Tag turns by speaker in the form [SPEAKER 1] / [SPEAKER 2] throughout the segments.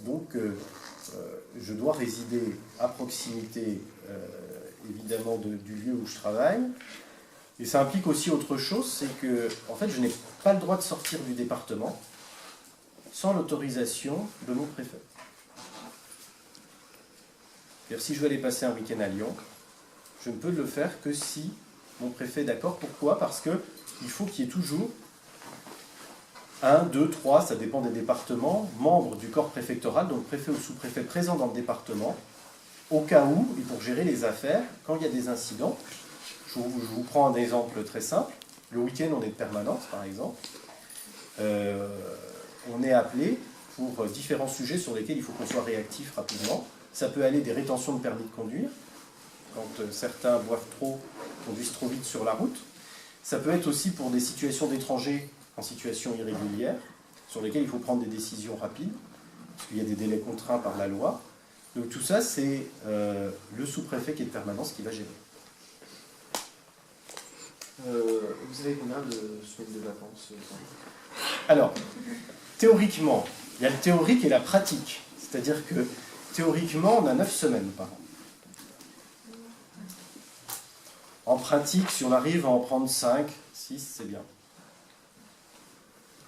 [SPEAKER 1] donc je dois résider à proximité, évidemment, du lieu où je travaille. Et ça implique aussi autre chose, c'est que, en fait, je n'ai pas le droit de sortir du département sans l'autorisation de mon préfet. C'est-à-dire, si je veux aller passer un week-end à Lyon, je ne peux le faire que si mon préfet est d'accord. Pourquoi? Parce qu'il faut qu'il y ait toujours 1, 2, 3, ça dépend des départements, membres du corps préfectoral, donc préfet ou sous-préfet présents dans le département, au cas où, et pour gérer les affaires, quand il y a des incidents. Je vous prends un exemple très simple. Le week-end, on est de permanence, par exemple. On est appelé pour différents sujets sur lesquels il faut qu'on soit réactif rapidement. Ça peut aller des rétentions de permis de conduire, quand certains boivent trop, conduisent trop vite sur la route. Ça peut être aussi pour des situations d'étrangers en situation irrégulière, sur lesquelles il faut prendre des décisions rapides, parce qu'il y a des délais contraints par la loi. Donc tout ça, c'est le sous-préfet qui est de permanence qui va gérer.
[SPEAKER 2] Vous avez combien de semaines de vacances?
[SPEAKER 1] Alors, théoriquement, il y a le théorique et la pratique. C'est-à-dire que théoriquement, on a 9 semaines par an. En pratique, si on arrive à en prendre 5, 6, c'est bien.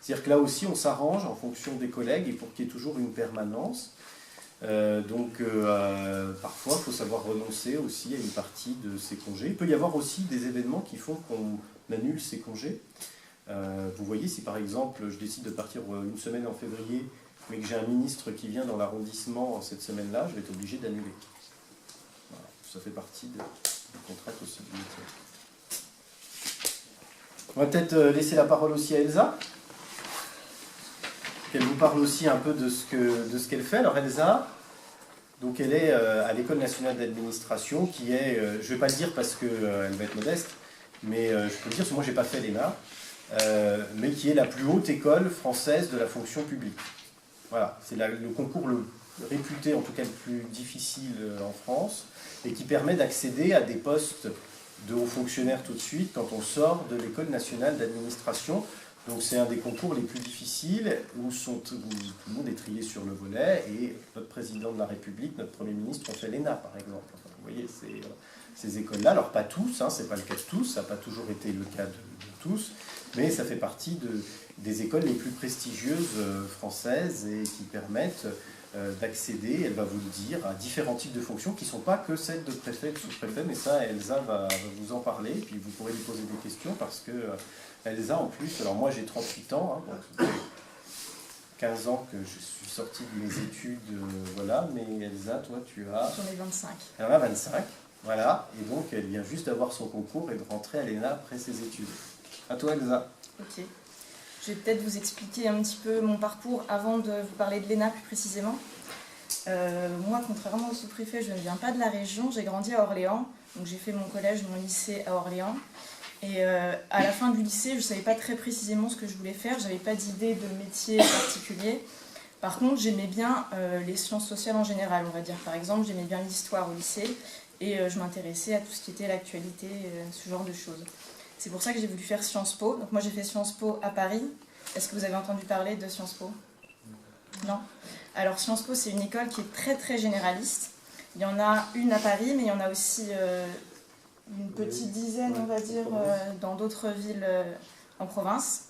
[SPEAKER 1] C'est-à-dire que là aussi, on s'arrange en fonction des collègues et pour qu'il y ait toujours une permanence. Parfois, il faut savoir renoncer aussi à une partie de ses congés. Il peut y avoir aussi des événements qui font qu'on annule ses congés. Vous voyez, si par exemple, je décide de partir une semaine en février, mais que j'ai un ministre qui vient dans l'arrondissement cette semaine-là, je vais être obligé d'annuler. Voilà. Ça fait partie des contraintes aussi du métier. On va peut-être laisser la parole aussi à Elsa, qu'elle vous parle aussi un peu de ce qu'elle fait. Alors Elsa, donc elle est à l'École nationale d'administration, qui est, je ne vais pas le dire parce qu'elle va être modeste, mais je peux le dire parce que moi je n'ai pas fait l'ENA, mais qui est la plus haute école française de la fonction publique. Voilà, c'est le concours le réputé, en tout cas le plus difficile en France, et qui permet d'accéder à des postes de hauts fonctionnaires tout de suite quand on sort de l'École nationale d'administration. Donc c'est un des concours les plus difficiles où tout le monde est trié sur le volet, et notre président de la République, notre Premier ministre ont fait l'ENA par exemple. Enfin, vous voyez, ces écoles-là, alors pas tous, hein, c'est pas le cas de tous, ça n'a pas toujours été le cas de tous, mais ça fait partie des écoles les plus prestigieuses françaises et qui permettent d'accéder, elle va vous le dire, à différents types de fonctions qui ne sont pas que celles de préfet et de sous-préfet, mais ça Elsa va vous en parler, puis vous pourrez lui poser des questions parce que Elsa en plus, alors moi j'ai 38 ans, hein, donc ça fait 15 ans que je suis sorti de mes études, voilà, mais Elsa, toi tu as...
[SPEAKER 3] J'en ai 25.
[SPEAKER 1] Elle en a 25, voilà, et donc elle vient juste d'avoir son concours et de rentrer à l'ENA après ses études. À toi Elsa.
[SPEAKER 3] Ok. Je vais peut-être vous expliquer un petit peu mon parcours avant de vous parler de l'ENA plus précisément. Moi, contrairement au sous-préfet, je ne viens pas de la région, j'ai grandi à Orléans, donc j'ai fait mon collège, mon lycée à Orléans. Et à la fin du lycée, je ne savais pas très précisément ce que je voulais faire, je n'avais pas d'idée de métier particulier. Par contre, j'aimais bien les sciences sociales en général, on va dire. Par exemple, j'aimais bien l'histoire au lycée et je m'intéressais à tout ce qui était l'actualité, ce genre de choses. C'est pour ça que j'ai voulu faire Sciences Po. Donc moi j'ai fait Sciences Po à Paris. Est-ce que vous avez entendu parler de Sciences Po? Non. Alors Sciences Po, c'est une école qui est très très généraliste. Il y en a une à Paris, mais il y en a aussi une petite dizaine, on va dire, dans d'autres villes en province.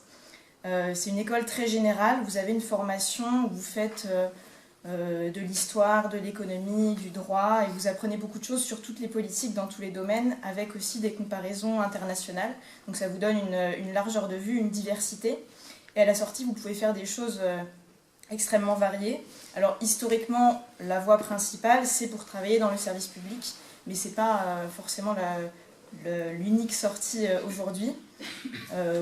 [SPEAKER 3] C'est une école très générale. Vous avez une formation où vous faites de l'histoire, de l'économie, du droit, et vous apprenez beaucoup de choses sur toutes les politiques dans tous les domaines, avec aussi des comparaisons internationales. Donc ça vous donne une largeur de vue, une diversité. Et à la sortie, vous pouvez faire des choses extrêmement variées. Alors historiquement, la voie principale, c'est pour travailler dans le service public, mais ce n'est pas forcément l'unique sortie aujourd'hui.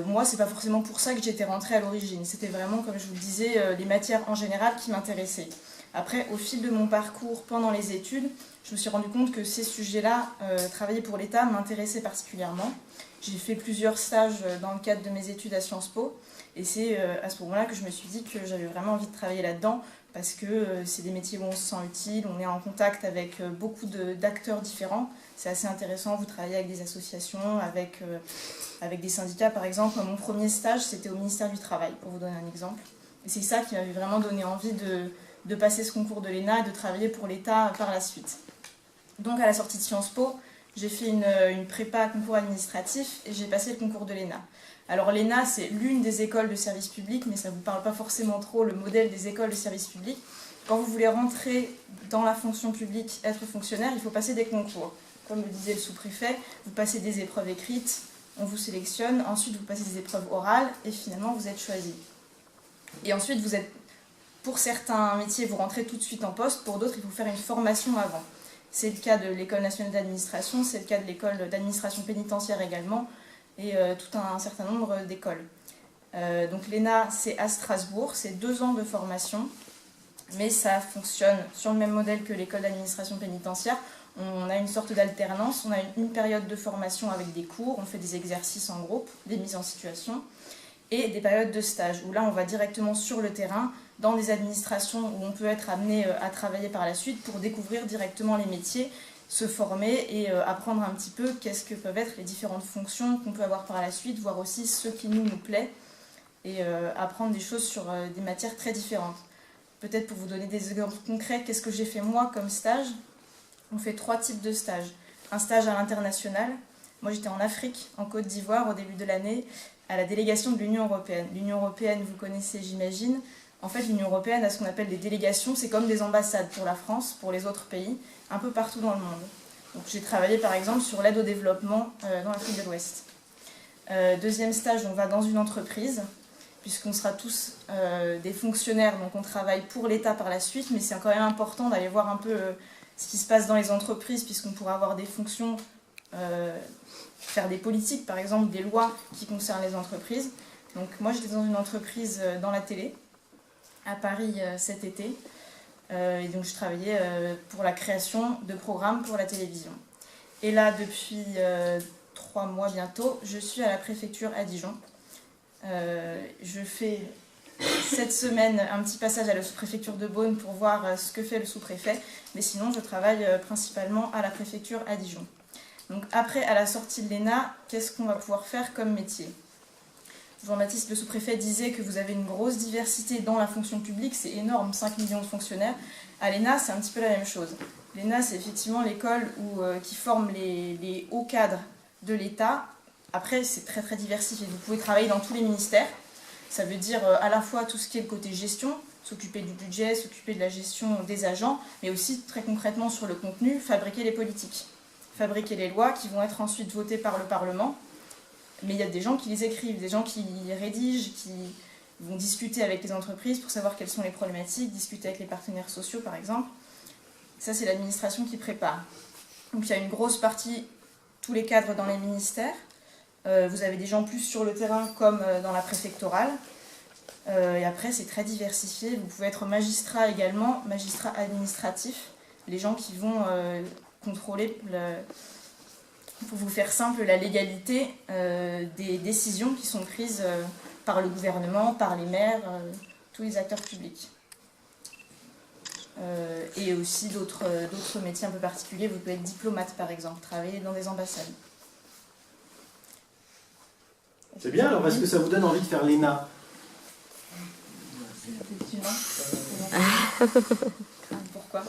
[SPEAKER 3] Moi, ce n'est pas forcément pour ça que j'étais rentrée à l'origine. C'était vraiment, comme je vous le disais, les matières en général qui m'intéressaient. Après, au fil de mon parcours pendant les études, je me suis rendu compte que ces sujets-là, travailler pour l'État, m'intéressaient particulièrement. J'ai fait plusieurs stages dans le cadre de mes études à Sciences Po, et c'est à ce moment-là que je me suis dit que j'avais vraiment envie de travailler là-dedans, parce que c'est des métiers où on se sent utile, on est en contact avec beaucoup d'acteurs différents. C'est assez intéressant, vous travaillez avec des associations, avec des syndicats par exemple. Mon premier stage, c'était au ministère du Travail, pour vous donner un exemple. Et c'est ça qui m'avait vraiment donné envie de passer ce concours de l'ENA et de travailler pour l'État par la suite. Donc à la sortie de Sciences Po, j'ai fait une prépa concours administratif et j'ai passé le concours de l'ENA. Alors l'ENA, c'est l'une des écoles de service public, mais ça ne vous parle pas forcément trop, le modèle des écoles de service public. Quand vous voulez rentrer dans la fonction publique, être fonctionnaire, il faut passer des concours. Comme le disait le sous-préfet, vous passez des épreuves écrites, on vous sélectionne, ensuite vous passez des épreuves orales et finalement vous êtes choisi. Et ensuite, pour certains métiers, vous rentrez tout de suite en poste, pour d'autres, il faut faire une formation avant. C'est le cas de l'École nationale d'administration, c'est le cas de l'École d'administration pénitentiaire également, et tout un certain nombre d'écoles. Donc l'ENA, c'est à Strasbourg, c'est 2 ans de formation, mais ça fonctionne sur le même modèle que l'École d'administration pénitentiaire. On a une sorte d'alternance, on a une période de formation avec des cours, on fait des exercices en groupe, des mises en situation, et des périodes de stage, où là on va directement sur le terrain, dans des administrations où on peut être amené à travailler par la suite pour découvrir directement les métiers, se former et apprendre un petit peu qu'est-ce que peuvent être les différentes fonctions qu'on peut avoir par la suite, voir aussi ce qui nous plaît, et apprendre des choses sur des matières très différentes. Peut-être pour vous donner des exemples concrets, qu'est-ce que j'ai fait moi comme stage ? On fait 3 types de stages. Un stage à l'international. Moi, j'étais en Afrique, en Côte d'Ivoire, au début de l'année, à la délégation de l'Union européenne. L'Union européenne, vous connaissez, j'imagine. En fait, l'Union européenne a ce qu'on appelle des délégations. C'est comme des ambassades pour la France, pour les autres pays, un peu partout dans le monde. Donc, j'ai travaillé, par exemple, sur l'aide au développement dans l'Afrique de l'Ouest. Deuxième stage, on va dans une entreprise, puisqu'on sera tous des fonctionnaires, donc on travaille pour l'État par la suite, mais c'est quand même important d'aller voir un peu ce qui se passe dans les entreprises, puisqu'on pourra avoir des fonctions, faire des politiques, par exemple des lois qui concernent les entreprises. Donc moi j'étais dans une entreprise dans la télé, à Paris cet été, et donc je travaillais pour la création de programmes pour la télévision. Et là, depuis 3 mois bientôt, je suis à la préfecture à Dijon. Je fais cette semaine un petit passage à la sous-préfecture de Beaune pour voir ce que fait le sous-préfet, mais sinon je travaille principalement à la préfecture à Dijon. Donc après, à la sortie de l'ENA, qu'est-ce qu'on va pouvoir faire comme métier ? Jean-Baptiste, le sous-préfet, disait que vous avez une grosse diversité dans la fonction publique, c'est énorme, 5 millions de fonctionnaires. À l'ENA, c'est un petit peu la même chose. L'ENA, c'est effectivement l'école qui forme les hauts cadres de l'État. Après, c'est très très diversifié. Vous pouvez travailler dans tous les ministères. Ça veut dire à la fois tout ce qui est le côté gestion, s'occuper du budget, s'occuper de la gestion des agents, mais aussi très concrètement sur le contenu, fabriquer les politiques, fabriquer les lois qui vont être ensuite votées par le Parlement. Mais il y a des gens qui les écrivent, des gens qui les rédigent, qui vont discuter avec les entreprises pour savoir quelles sont les problématiques, discuter avec les partenaires sociaux par exemple. Ça, c'est l'administration qui prépare. Donc il y a une grosse partie, tous les cadres dans les ministères. Vous avez des gens plus sur le terrain comme dans la préfectorale. Et après, c'est très diversifié. Vous pouvez être magistrat également, magistrat administratif. Les gens qui vont contrôler, pour vous faire simple, la légalité des décisions qui sont prises par le gouvernement, par les maires, tous les acteurs publics. Et aussi d'autres métiers un peu particuliers. Vous pouvez être diplomate, par exemple, travailler dans des ambassades.
[SPEAKER 1] C'est bien, alors est-ce que ça vous donne envie de faire l'ENA ?
[SPEAKER 3] Pourquoi ?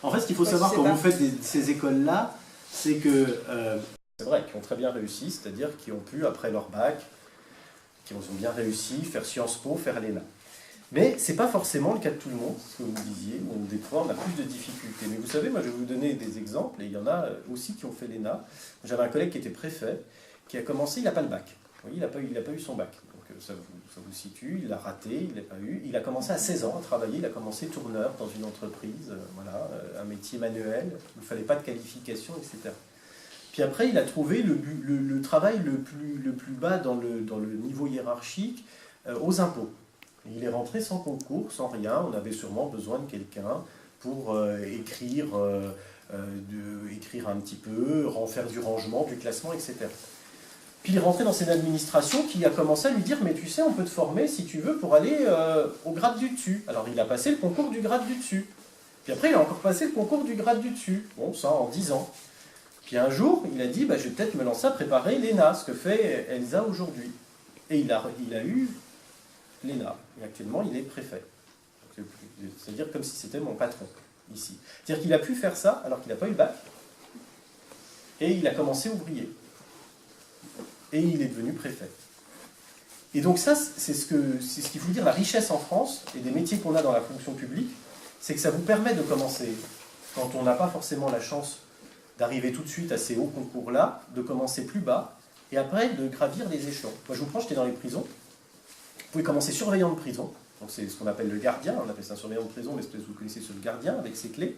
[SPEAKER 1] En fait, ce qu'il faut savoir quand vous faites ces écoles-là, c'est que, c'est vrai, qui ont très bien réussi, c'est-à-dire qui ont pu, après leur bac, qui ont bien réussi, faire Sciences Po, faire l'ENA. Mais ce n'est pas forcément le cas de tout le monde, ce que vous disiez, où des fois on a plus de difficultés. Mais vous savez, moi je vais vous donner des exemples, et il y en a aussi qui ont fait l'ENA. J'avais un collègue qui était préfet, qui a commencé, il n'a pas le bac. Vous voyez, il n'a pas eu son bac. Donc ça vous situe, il l'a raté, il ne l'a pas eu. Il a commencé à 16 ans à travailler, il a commencé tourneur dans une entreprise, voilà, un métier manuel, il ne fallait pas de qualification, etc. Puis après, il a trouvé le travail le plus bas dans le niveau hiérarchique aux impôts. Il est rentré sans concours, sans rien. On avait sûrement besoin de quelqu'un pour écrire un petit peu, faire du rangement, du classement, etc. Puis il est rentré dans cette administration qui a commencé à lui dire « Mais tu sais, on peut te former si tu veux pour aller au grade du dessus. » Alors il a passé le concours du grade du dessus. Puis après, il a encore passé le concours du grade du dessus. Bon, ça en 10 ans. Puis un jour, il a dit bah, « Je vais peut-être me lancer à préparer l'ENA, ce que fait Elsa aujourd'hui. » Et il a eu l'ENA. Et actuellement, il est préfet. C'est-à-dire comme si c'était mon patron, ici. C'est-à-dire qu'il a pu faire ça alors qu'il n'a pas eu le bac, et il a commencé ouvrier. Et il est devenu préfet. Et donc ça, c'est ce qu'il faut dire, la richesse en France, et des métiers qu'on a dans la fonction publique, c'est que ça vous permet de commencer, quand on n'a pas forcément la chance d'arriver tout de suite à ces hauts concours-là, de commencer plus bas, et après de gravir les échelons. Moi je vous prends, j'étais dans les prisons, vous pouvez commencer surveillant de prison, donc c'est ce qu'on appelle le gardien, on appelle ça un surveillant de prison, l'espèce que vous connaissez sur le gardien, avec ses clés.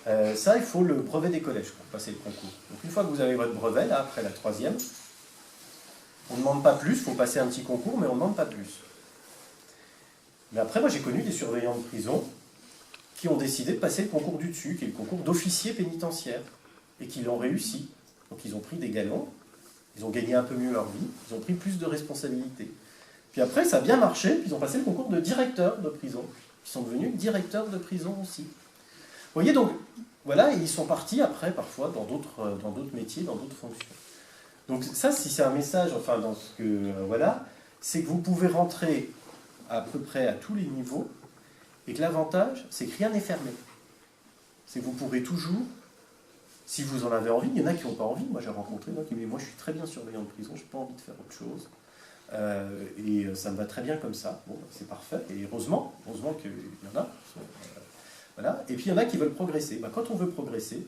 [SPEAKER 1] Ça, il faut le brevet des collèges pour passer le concours. Donc une fois que vous avez votre brevet, là, après la 3e, on ne demande pas plus, il faut passer un petit concours, mais on ne demande pas plus. Mais après, moi j'ai connu des surveillants de prison qui ont décidé de passer le concours du dessus, qui est le concours d'officier pénitentiaire, et qui l'ont réussi. Donc ils ont pris des galons, ils ont gagné un peu mieux leur vie, ils ont pris plus de responsabilités. Puis après, ça a bien marché, puis ils ont passé le concours de directeur de prison. Ils sont devenus directeurs de prison aussi. Vous voyez donc, voilà, et ils sont partis après, parfois, dans d'autres métiers, dans d'autres fonctions. Donc ça, si c'est un message, enfin, dans ce que, voilà, c'est que vous pouvez rentrer à peu près à tous les niveaux, et que l'avantage, c'est que rien n'est fermé. C'est que vous pourrez toujours, si vous en avez envie, il y en a qui n'ont pas envie. Moi, j'ai rencontré des gens qui me disent, moi, je suis très bien surveillant de prison, je n'ai pas envie de faire autre chose. Et ça me va très bien comme ça. Bon, c'est parfait. Et heureusement qu'il y en a. Voilà. Et puis, il y en a qui veulent progresser. Quand on veut progresser,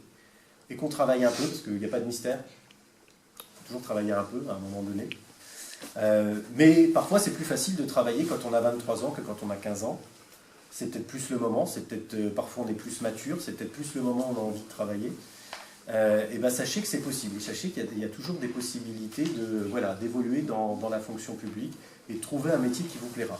[SPEAKER 1] et qu'on travaille un peu, parce qu'il n'y a pas de mystère, il faut toujours travailler un peu, à un moment donné. Mais parfois, c'est plus facile de travailler quand on a 23 ans que quand on a 15 ans. C'est peut-être plus le moment, c'est peut-être parfois on est plus mature, c'est peut-être plus le moment où on a envie de travailler. Et ben sachez que c'est possible. Et sachez qu'il y a toujours des possibilités d'évoluer dans la fonction publique et de trouver un métier qui vous plaira.